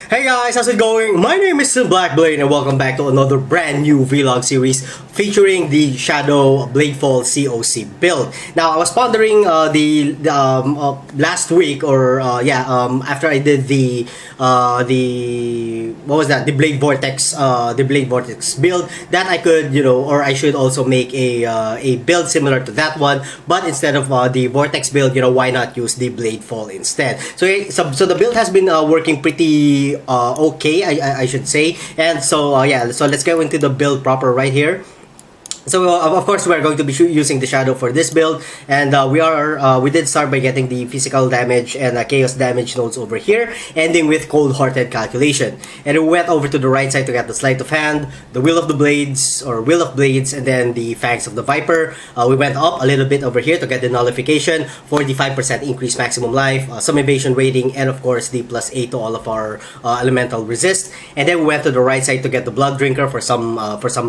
Hey guys, how's it going? My name is Blackblade and welcome back to another brand new vlog series featuring the Shadow Bladefall CoC build. Now, I was pondering last week after I did the what was that? The Blade Vortex build that I could, or I should also make a build similar to that one, but instead of the Vortex build, why not use the Bladefall instead? So the build has been working pretty okay, I should say. And so so let's go into the build proper right here. So of course we're going to be using the Shadow for this build, and we did start by getting the physical damage and chaos damage nodes over here, ending with cold-hearted calculation. And we went over to the right side to get the sleight of hand, the will of blades, and then the fangs of the viper. We went up a little bit over here to get the nullification, 45% increased maximum life, some evasion rating, and of course the +8 to all of our elemental resist. And then we went to the right side to get the blood drinker for some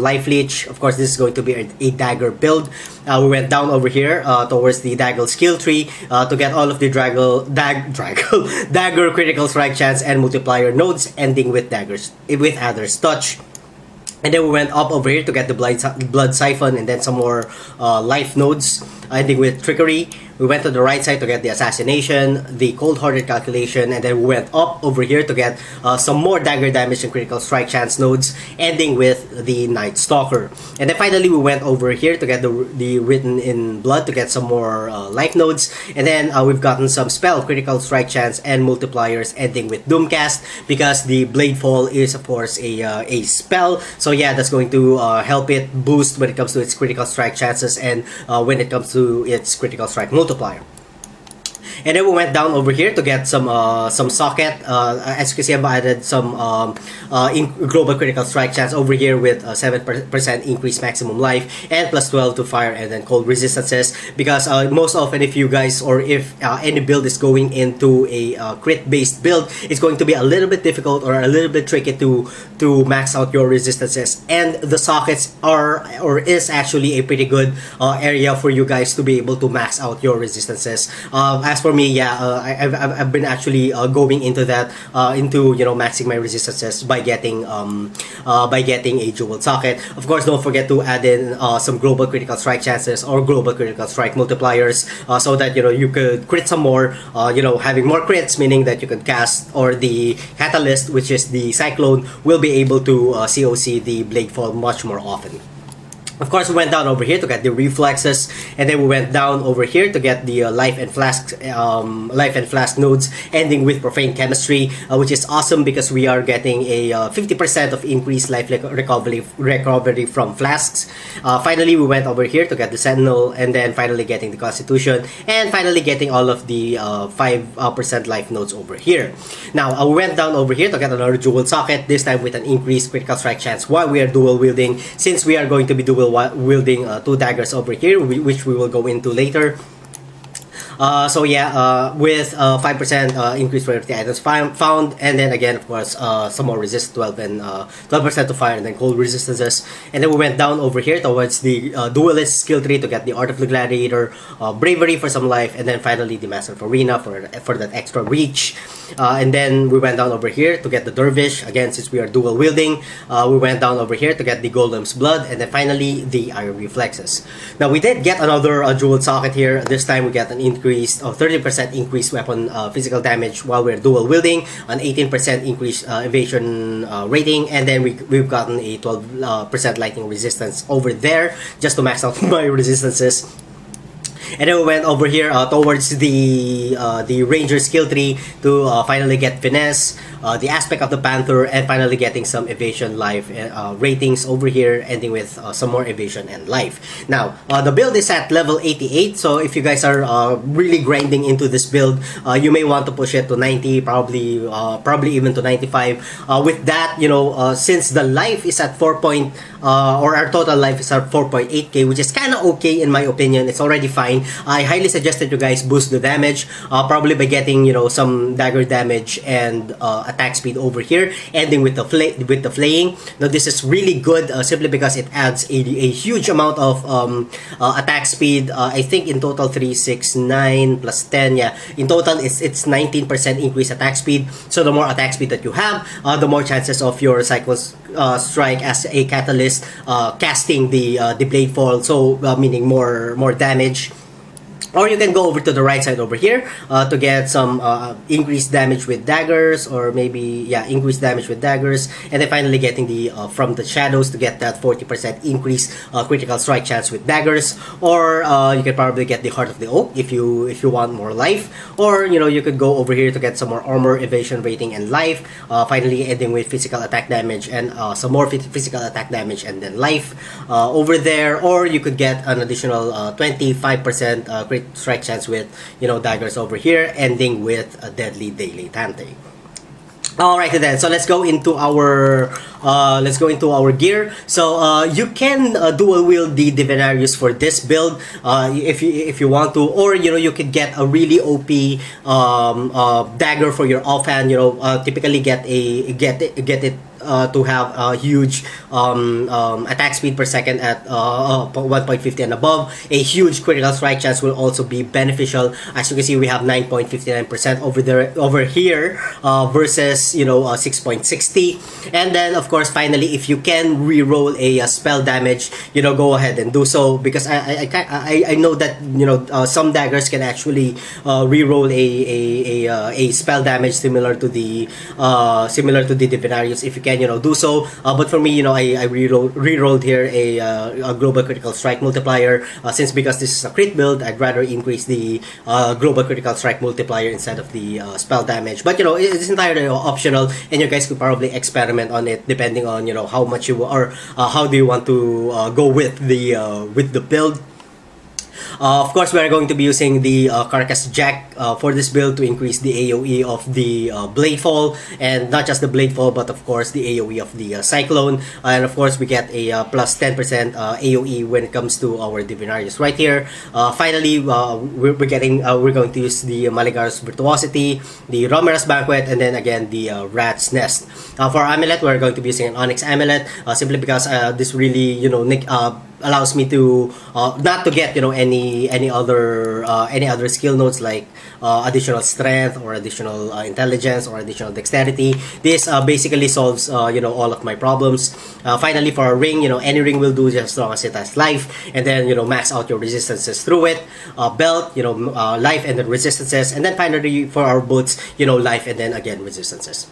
life leech. Of course, this is going to be a dagger build. We went down over here towards the dagger skill tree to get all of the dagger critical strike chance and multiplier nodes, ending with Adder's touch. And then we went up over here to get the blood siphon and then some more life nodes, ending with trickery. We went to the right side to get the assassination, the cold-hearted calculation, and then we went up over here to get some more dagger damage and critical strike chance nodes, ending with the Night Stalker. And then finally we went over here to get the written in blood to get some more life nodes, and then we've gotten some spell, critical strike chance, and multipliers, ending with Doomcast, because the Bladefall is of course a spell. So yeah, that's going to help it boost when it comes to its critical strike chances and when it comes to its critical strike multiplier. And then we went down over here to get some socket. As you can see, I've added some global critical strike chance over here with 7% increased maximum life and +12 to fire and then cold resistances. Because most often, if you guys or if any build is going into a crit-based build, it's going to be a little bit difficult or a little bit tricky to max out your resistances. And the sockets is actually a pretty good area for you guys to be able to max out your resistances. As for me, I've been actually going into that, into maxing my resistances by getting a jeweled socket. Of course, don't forget to add in some global critical strike chances or global critical strike multipliers, so that you could crit some more. Having more crits, meaning that you can cast, or the catalyst, which is the cyclone, will be able to CoC the Bladefall much more often. Of course, we went down over here to get the reflexes, and then we went down over here to get the life and flask nodes, ending with profane chemistry, which is awesome because we are getting a 50% of increased life recovery from flasks. Finally, we went over here to get the sentinel, and then finally getting the constitution, and finally getting all of the 5% life nodes over here. Now, we went down over here to get another jewel socket, this time with an increased critical strike chance while we are dual wielding, since we are going to be wielding 2 daggers over here, which we will go into later. With 5% increased rarity items found, and then again, of course, some more resist 12% to fire, and then cold resistances. And then we went down over here towards the duelist skill tree to get the art of the gladiator, bravery for some life, and then finally the master of arena for that extra reach. And then we went down over here to get the dervish, again since we are dual wielding. We went down over here to get the golem's blood, and then finally the iron reflexes. Now we did get another jeweled socket here. This time we get an increased 30% increased weapon physical damage while we're dual wielding, an 18% increased evasion rating, and then we've gotten a 12% lightning resistance over there just to max out my resistances. And then we went over here towards the ranger skill tree to finally get finesse, the aspect of the panther, and finally getting some evasion life ratings over here, ending with some more evasion and life. Now the build is at level 88, so if you guys are really grinding into this build, you may want to push it to 90, probably even to 95. With that, since the life is at or our total life is at 4.8k, which is kind of okay in my opinion. It's already fine flying, I highly suggest that you guys boost the damage, probably by getting, you know, some dagger damage and attack speed over here, ending with the flaying. Now this is really good, simply because it adds a huge amount of attack speed. I think in total 3, 6, 9 plus 10. Yeah, in total it's 19% increase attack speed. So the more attack speed that you have, the more chances of your Cyclone's strike as a catalyst casting the Bladefall, so meaning more damage. Or you can go over to the right side over here to get some increased damage with daggers, or maybe, yeah, increased damage with daggers, and then finally getting the from the shadows to get that 40% increase critical strike chance with daggers. Or you can probably get the Heart of the Oak if you want more life. Or, you know, you could go over here to get some more armor, evasion rating, and life. Finally ending with physical attack damage and some more physical attack damage and then life over there. Or you could get an additional 25% crit strike chance with, you know, daggers over here, ending with a deadly daily Tante. Alright then, so let's go into our gear. So you can dual wield the Divinarius for this build if you want to, or, you know, you could get a really OP dagger for your offhand. You know, typically get it to have a huge attack speed per second at 1.50 and above. A huge critical strike chance will also be beneficial. As you can see, we have 9.59% over here versus, you know, 6.60. And then of course, finally, if you can re-roll a spell damage, you know, go ahead and do so, because I know that, you know, some daggers can actually re-roll a spell damage similar to the Divinarius. If you can, you know, do so. But for me, you know, I re-rolled here a global critical strike multiplier, since because this is a crit build, I'd rather increase the global critical strike multiplier instead of the spell damage. But, you know, it's entirely optional, and you guys could probably experiment on it depending on, you know, how much you, or how do you want to go with the build. Of course, we are going to be using the Carcass Jack for this build to increase the AoE of the Bladefall, and not just the Bladefall, but of course the AoE of the Cyclone. And of course, we get a plus 10% AoE when it comes to our Divinarius right here. Finally, we're going to use the Maligar's Virtuosity, the Romera's Banquet, and then again the Rat's Nest. For Amulet, we're going to be using an Onyx Amulet, simply because this really, you know, allows me to not to get, you know, any other skill nodes like additional strength or additional intelligence or additional dexterity. This basically solves, you know, all of my problems. Finally, for a ring, you know, any ring will do just as long as it has life, and then, you know, max out your resistances through it. Belt, you know, life and then resistances, and then finally for our boots, you know, life and then again resistances.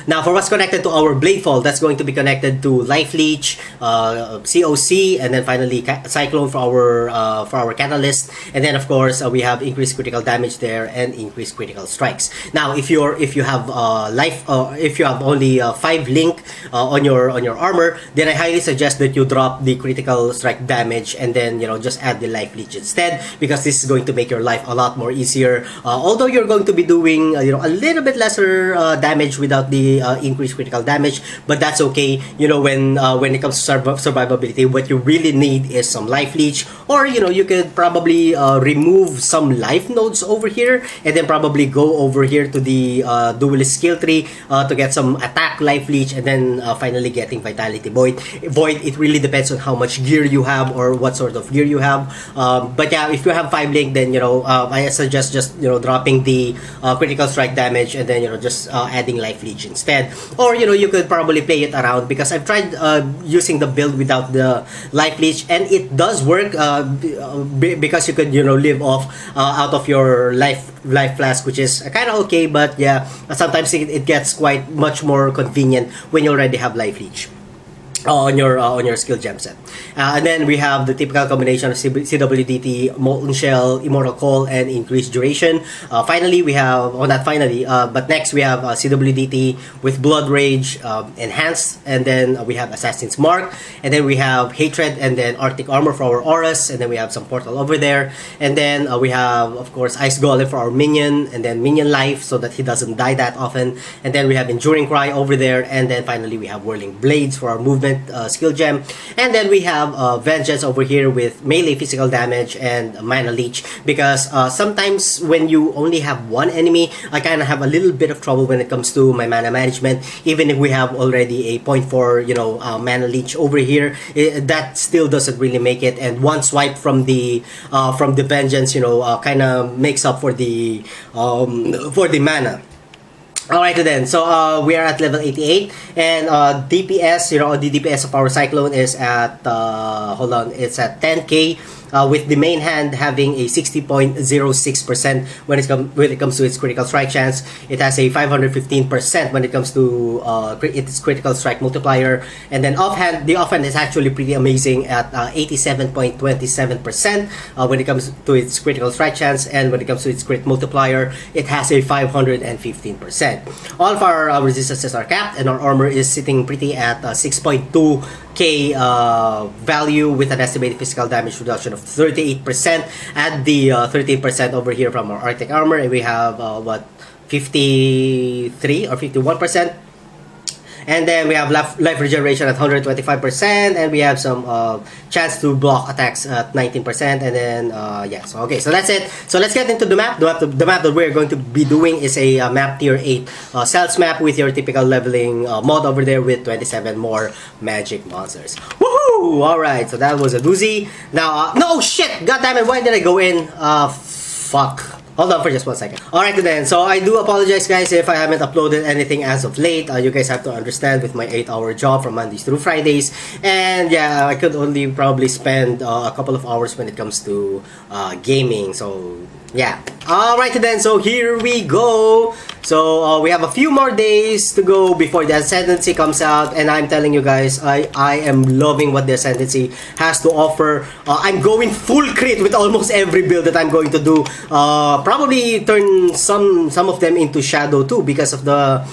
Now, for what's connected to our Bladefall, that's going to be connected to Life Leech, COC, and then finally Cyclone for our Catalyst, and then of course we have increased critical damage there and increased critical strikes. Now, if you have if you have only 5 link on your armor, then I highly suggest that you drop the critical strike damage and then, you know, just add the Life Leech instead, because this is going to make your life a lot more easier. Although you're going to be doing, you know, a little bit lesser damage without the increased critical damage, but that's okay. You know, when it comes to survivability, what you really need is some Life Leech, or, you know, you could probably remove some life nodes over here and then probably go over here to the duelist skill tree to get some attack Life Leech, and then finally getting Vitality Void. It really depends on how much gear you have or what sort of gear you have. But yeah, if you have 5 link, then, you know, I suggest just, you know, dropping the critical strike damage and then, you know, just adding Life Leech instead. Or, you know, you could probably play it around, because I've tried using the build without the Life Leech, and it does work because you could, you know, live off out of your life flask, which is kind of okay. But yeah, sometimes it gets quite much more convenient when you already have Life Leech on your skill gem set. And then we have the typical combination of CWDT, Molten Shell, Immortal Call, and increased duration. Finally, we have, not finally, but next we have CWDT with Blood Rage enhanced, and then we have Assassin's Mark, and then we have Hatred, and then Arctic Armor for our auras, and then we have some Portal over there, and then we have, of course, Ice Golem for our minion, and then Minion Life so that he doesn't die that often, and then we have Enduring Cry over there, and then finally we have Whirling Blades for our movement, element skill gem. And then we have Vengeance over here with melee physical damage and mana leech, because sometimes when you only have one enemy, I kind of have a little bit of trouble when it comes to my mana management. Even if we have already a 0.4 mana leech over here, that still doesn't really make it, and one swipe from the Vengeance kind of makes up for the mana. Alright then, so we are at level 88, and DPS, the DPS of our Cyclone is at, it's at 10k, with the main hand having a 60.06% when it comes to its critical strike chance. It has a 515% when it comes to its critical strike multiplier, and then the offhand is actually pretty amazing at 87.27% when it comes to its critical strike chance, and when it comes to its crit multiplier, it has a 515%. All of our resistances are capped, and our armor is sitting pretty at 6.2k value, with an estimated physical damage reduction of 38%. Add the 38% over here from our Arctic armor, and we have 53 or 51%. And then we have life regeneration at 125%, and we have some chance to block attacks at 19%, and then so that's it. So let's get into the map. The map that we're going to be doing is a map tier 8 cells map with your typical leveling mod over there, with 27 more magic monsters. Woohoo! Alright, so that was a doozy. Now, no shit! God damn it, why did I go in? Fuck. Hold on for just 1 second. Alright then, so I do apologize guys if I haven't uploaded anything as of late. You guys have to understand with my 8-hour job from Mondays through Fridays. And yeah, I could only probably spend a couple of hours when it comes to gaming. So yeah. Alright then, so here we go. So we have a few more days to go before the Ascendancy comes out, and I'm telling you guys, I am loving what the Ascendancy has to offer. I'm going full crit with almost every build that I'm going to do. Probably turn some of them into Shadow too, because of the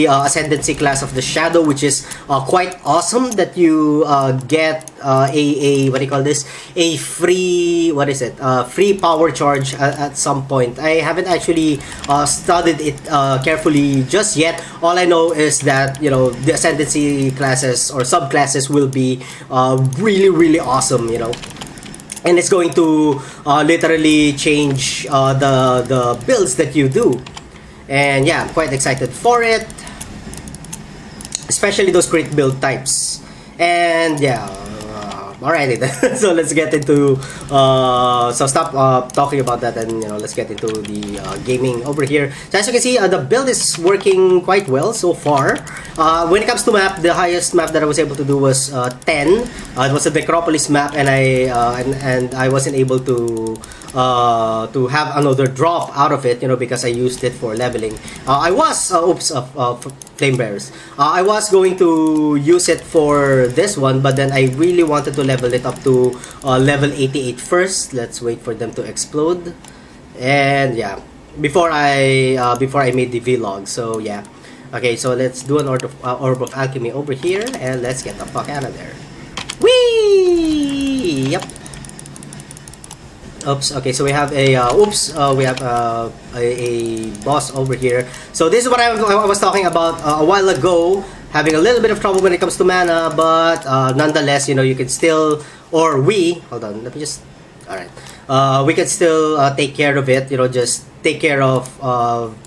Ascendancy class of the Shadow, which is quite awesome, that you get a what do you call this? A free, free power charge at some point. I haven't actually studied it carefully just yet. All I know is that the Ascendancy classes or subclasses will be really awesome, and it's going to literally change the builds that you do. And yeah, I'm quite excited for it, especially those crit build types. And yeah, alrighty then. So let's get into so stop talking about that, and let's get into the gaming over here. So as you can see, the build is working quite well so far. When it comes to map, the highest map that I was able to do was 10. It was a Necropolis map, and I wasn't able to have another drop out of it, because I used it for leveling. I was flame bearers. I was going to use it for this one, but then I really wanted to level it up to level 88 first. Let's wait for them to explode, and yeah, before I made the vlog. So yeah, okay, so let's do an orb of alchemy over here, and let's get the fuck out of there. Whee! Yep. Oops. Okay, so we have a boss over here. So this is what I was talking about a while ago. Having a little bit of trouble when it comes to mana, but nonetheless, you can still, or we, hold on, let me just, alright, we can still take care of it. Just take care of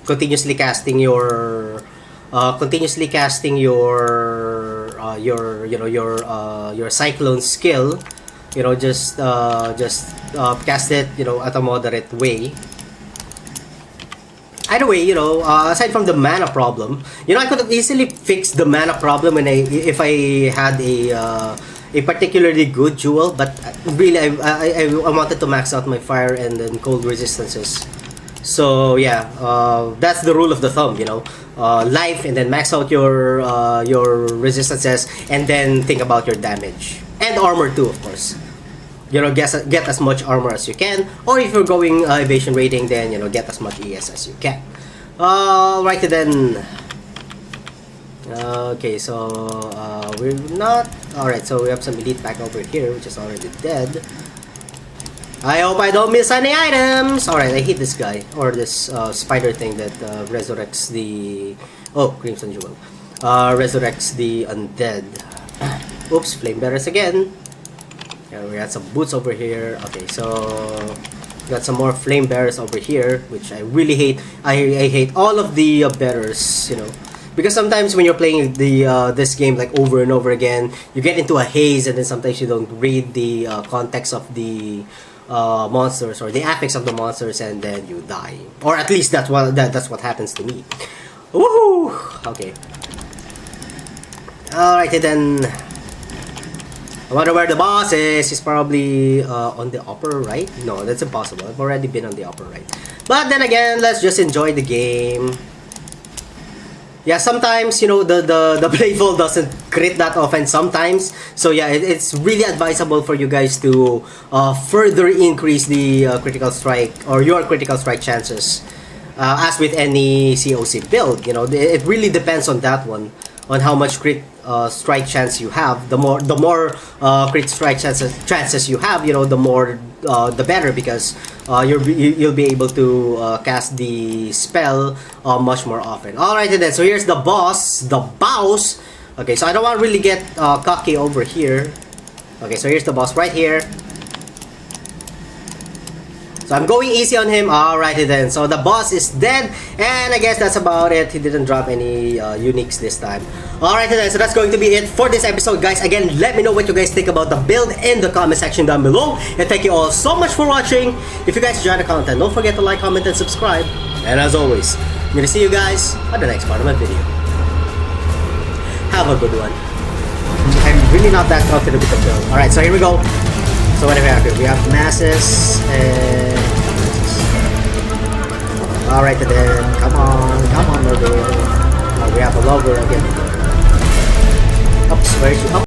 continuously casting your Cyclone skill. Just cast it, at a moderate way. Either way, aside from the mana problem, I could have easily fixed the mana problem if I had a particularly good jewel, but really I wanted to max out my fire and then cold resistances. So yeah, that's the rule of the thumb, life, and then max out your resistances, and then think about your damage and armor too, of course. Get as much armor as you can, or if you're going evasion rating, then get as much ES as you can. Right then. Okay, so we're not. Alright, so we have some elite pack over here, which is already dead. I hope I don't miss any items. Alright, I hate this guy, or this spider thing that resurrects the Crimson Jewel. Resurrects the undead. Oops, flame bearers again. And we got some boots over here. Okay, so got some more flame bearers over here, which I really hate. I hate all of the bearers, you know, because sometimes when you're playing the this game like over and over again, you get into a haze, and then sometimes you don't read the context of the monsters or the affix of the monsters, and then you die. Or at least that's what happens to me. Woohoo! Okay. Alrighty then. I wonder where the boss is. He's probably on the upper right. No, that's impossible. I've already been on the upper right. But then again, let's just enjoy the game. Yeah, sometimes, you know, the Bladefall doesn't crit that often sometimes. So yeah, it's really advisable for you guys to further increase the critical strike or your critical strike chances. As with any CoC build, you know, it really depends on that one, on how much crit strike chance you have. The more crit strike chances you have, you know, the more the better, because you'll be able to cast the spell much more often. Alright then, so here's the boss, the boss. Okay, so I don't want to really get cocky over here. Okay, so here's the boss right here. So I'm going easy on him. Alrighty then. So the boss is dead, and I guess that's about it. He didn't drop any uniques this time. Alrighty then. So that's going to be it for this episode, guys. Again, let me know what you guys think about the build in the comment section down below. And thank you all so much for watching. If you guys enjoyed the content, don't forget to like, comment, and subscribe. And as always, I'm gonna see you guys on the next part of my video. Have a good one. I'm really not that confident with the build. Alright, so here we go. So what do we have here? We have masses and alright then, come on, Logger. We have a Logger again. Oops, where is she? Oh.